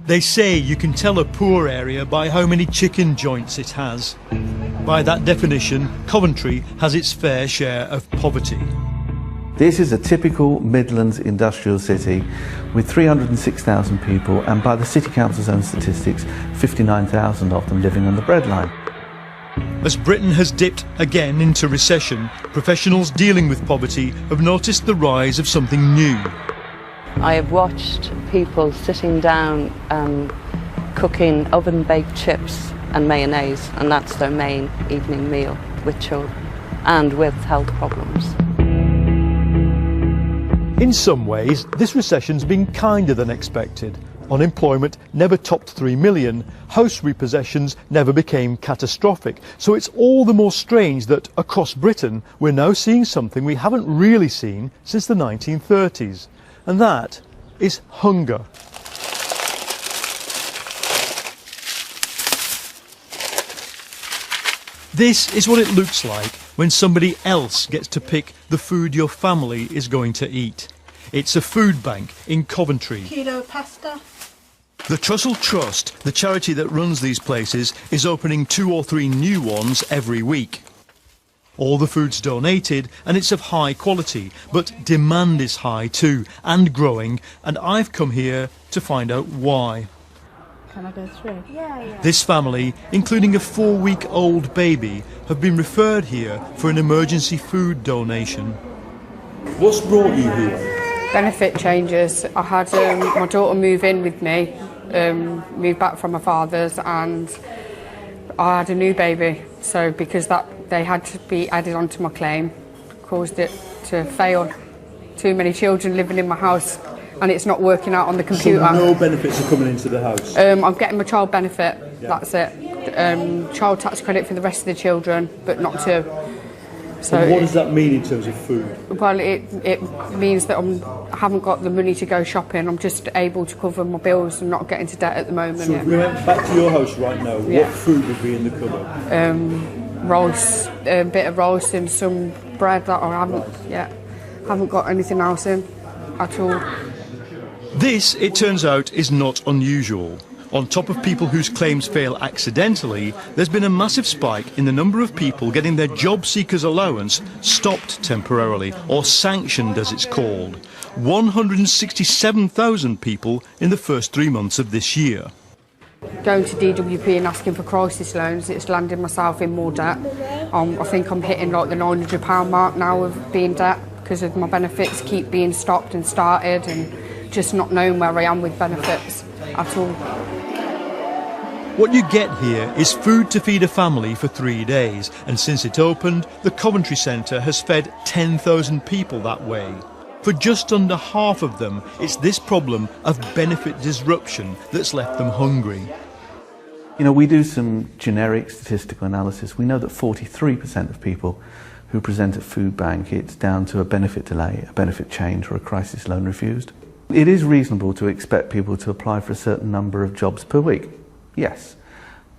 They say you can tell a poor area by how many chicken joints it has. By that definition, Coventry has its fair share of poverty. This is a typical Midlands industrial city with 306,000 people, and by the City Council's own statistics, 59,000 of them living on the breadline. As Britain has dipped again into recession, professionals dealing with poverty have noticed the rise of something new. I have watched people sitting down cooking oven-baked chips and mayonnaise, and that's their main evening meal with children and with health problems. In some ways, this recession's been kinder than expected. Unemployment never topped 3 million, house repossessions never became catastrophic. So it's all the more strange that across Britain we're now seeing something we haven't really seen since the 1930s. And that is hunger. This is what it looks like when somebody else gets to pick the food your family is going to eat. It's a food bank in Coventry. Kilo pasta. The Trussell Trust, the charity that runs these places, is opening 2 or 3 new ones every week. All the food's donated and it's of high quality, but demand is high too, and growing, and I've come here to find out why. Can I go through? Yeah. This family, including a 4-week-old baby, have been referred here for an emergency food donation. What's brought you here? Benefit changes. I had my daughter move in with me, moved back from my father's, and I had a new baby. So because they had to be added onto my claim, caused it to fail. Too many children living in my house, and it's not working out on the computer. So no benefits are coming into the house? I'm getting my child benefit, that's it. Child tax credit for the rest of the children, but not two. So what does that mean in terms of food? Well, it means that I haven't got the money to go shopping. I'm just able to cover my bills and not get into debt at the moment. So if we went back to your house right now, what food would be in the cupboard? Rice, a bit of rice and some bread that I haven't got anything else in at all. This, it turns out, is not unusual. On top of people whose claims fail accidentally, there's been a massive spike in the number of people getting their job seekers allowance stopped temporarily, or sanctioned as it's called. 167,000 people in the first 3 months of this year. Going to DWP and asking for crisis loans, it's landing myself in more debt. I think I'm hitting like the £900 mark now of being debt because of my benefits keep being stopped and started, and just not knowing where I am with benefits at all. What you get here is food to feed a family for 3 days, and since it opened, the Coventry Centre has fed 10,000 people that way. For just under half of them, it's this problem of benefit disruption that's left them hungry. You know, we do some generic statistical analysis. We know that 43% of people who present at Food Bank, it's down to a benefit delay, a benefit change, or a crisis loan refused. It is reasonable to expect people to apply for a certain number of jobs per week. Yes,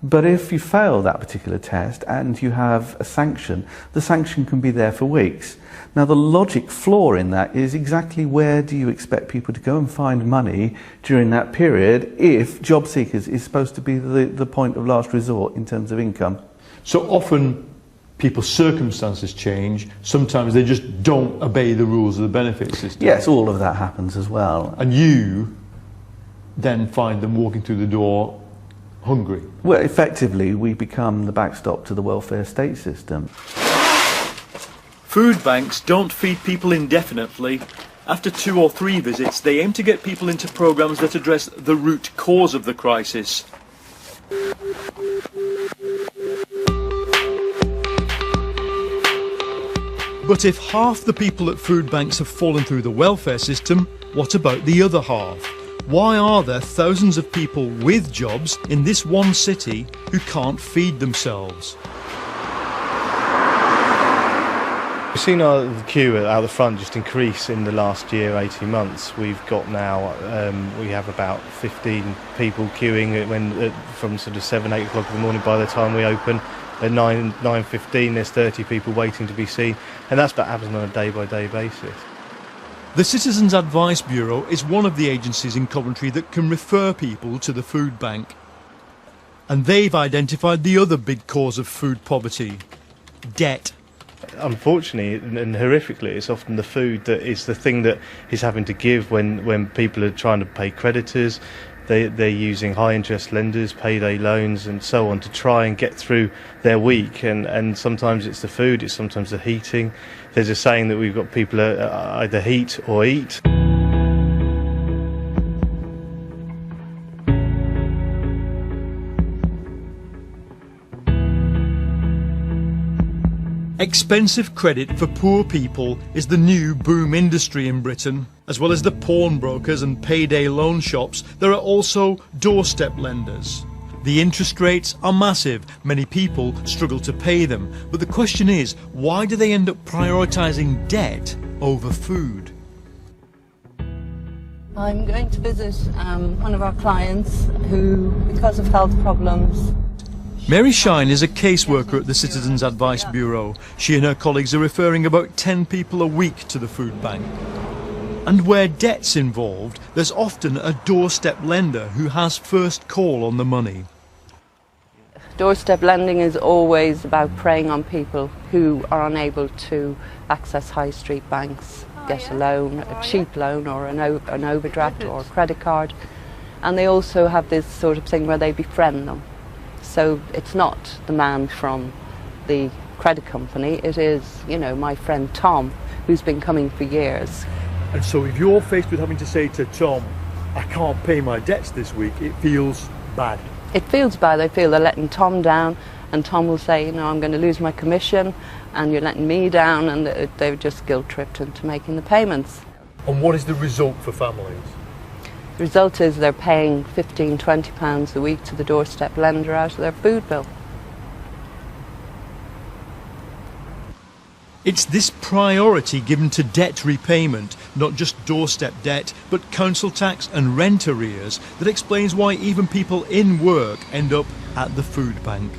but if you fail that particular test and you have a sanction, the sanction can be there for weeks. Now the logic flaw in that is exactly where do you expect people to go and find money during that period if job seekers is supposed to be the point of last resort in terms of income? So often people's circumstances change, sometimes they just don't obey the rules of the benefit system. Yes, all of that happens as well. And you then find them walking through the door hungry. Well, effectively, we become the backstop to the welfare state system. Food banks don't feed people indefinitely. After 2 or 3 visits, they aim to get people into programmes that address the root cause of the crisis. But if half the people at food banks have fallen through the welfare system, what about the other half? Why are there thousands of people with jobs in this one city who can't feed themselves? We've seen the queue out the front just increase in the last year, 18 months. We've got now, we have about 15 people queuing from sort of 7, 8 o'clock in the morning by the time we open. At 9:15 there's 30 people waiting to be seen, and that's what happens on a day-by-day basis. The Citizens Advice Bureau is one of the agencies in Coventry that can refer people to the food bank. And they've identified the other big cause of food poverty: debt. Unfortunately and horrifically, it's often the food that is the thing that is having to give when people are trying to pay creditors. They're using high interest lenders, payday loans and so on to try and get through their week, and sometimes it's the food, it's sometimes the heating. There's a saying that we've got people either heat or eat. Expensive credit for poor people is the new boom industry in Britain. As well as the pawnbrokers and payday loan shops, there are also doorstep lenders. The interest rates are massive. Many people struggle to pay them. But the question is, why do they end up prioritising debt over food? I'm going to visit one of our clients who, because of health problems... Mary Shine is a caseworker at the Citizens Advice Bureau. She and her colleagues are referring about 10 people a week to the food bank. And where debt's involved, there's often a doorstep lender who has first call on the money. Doorstep lending is always about preying on people who are unable to access high street banks, get a loan, a cheap loan or an overdraft or a credit card. And they also have this sort of thing where they befriend them. So it's not the man from the credit company, it is, you know, my friend Tom, who's been coming for years. And so if you're faced with having to say to Tom, I can't pay my debts this week, it feels bad. It feels bad. I feel they're letting Tom down, and Tom will say, you know, I'm going to lose my commission and you're letting me down, and they're just guilt-tripped into making the payments. And what is the result for families? The result is they're paying £15, £20 a week to the doorstep lender out of their food bill. It's this priority given to debt repayment, not just doorstep debt, but council tax and rent arrears, that explains why even people in work end up at the food bank.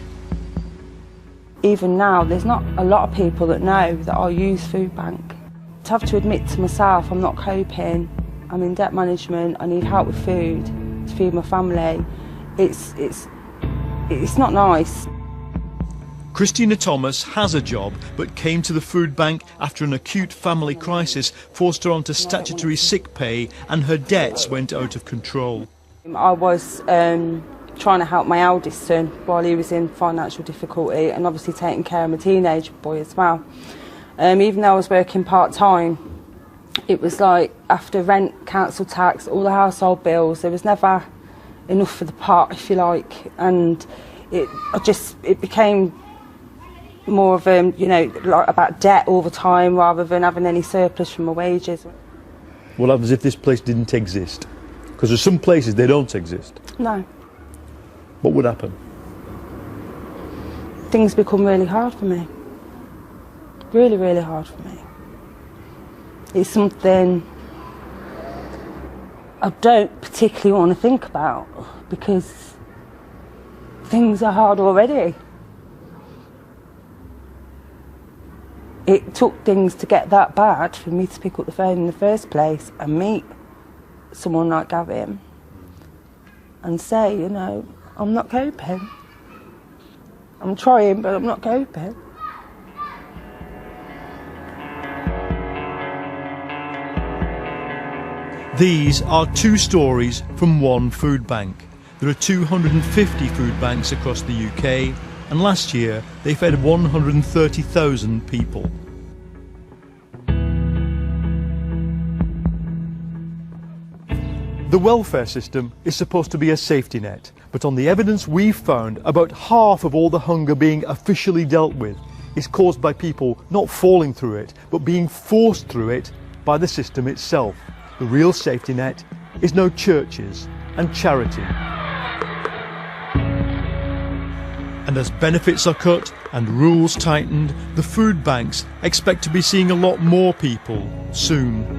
Even now, there's not a lot of people that know that I use food bank. To have to admit to myself I'm not coping, I'm in debt management, I need help with food to feed my family, it's not nice. Christina Thomas has a job, but came to the food bank after an acute family crisis forced her onto statutory sick pay, and her debts went out of control. I was trying to help my eldest son while he was in financial difficulty, and obviously taking care of my teenage boy as well. Even though I was working part-time, it was like after rent, council tax, all the household bills, there was never enough for the pot, if you like, and it became more of you know, like about debt all the time rather than having any surplus from my wages. What happens if this place didn't exist? Because there's some places they don't exist. No. What would happen? Things become really hard for me. Really, really hard for me. It's something I don't particularly want to think about because things are hard already. It took things to get that bad for me to pick up the phone in the first place and meet someone like Gavin and say, you know, I'm not coping. I'm trying, but I'm not coping. These are two stories from one food bank. There are 250 food banks across the UK, and last year they fed 130,000 people. The welfare system is supposed to be a safety net, but on the evidence we've found, about half of all the hunger being officially dealt with is caused by people not falling through it, but being forced through it by the system itself. The real safety net is no churches and charity. And as benefits are cut and rules tightened, the food banks expect to be seeing a lot more people soon.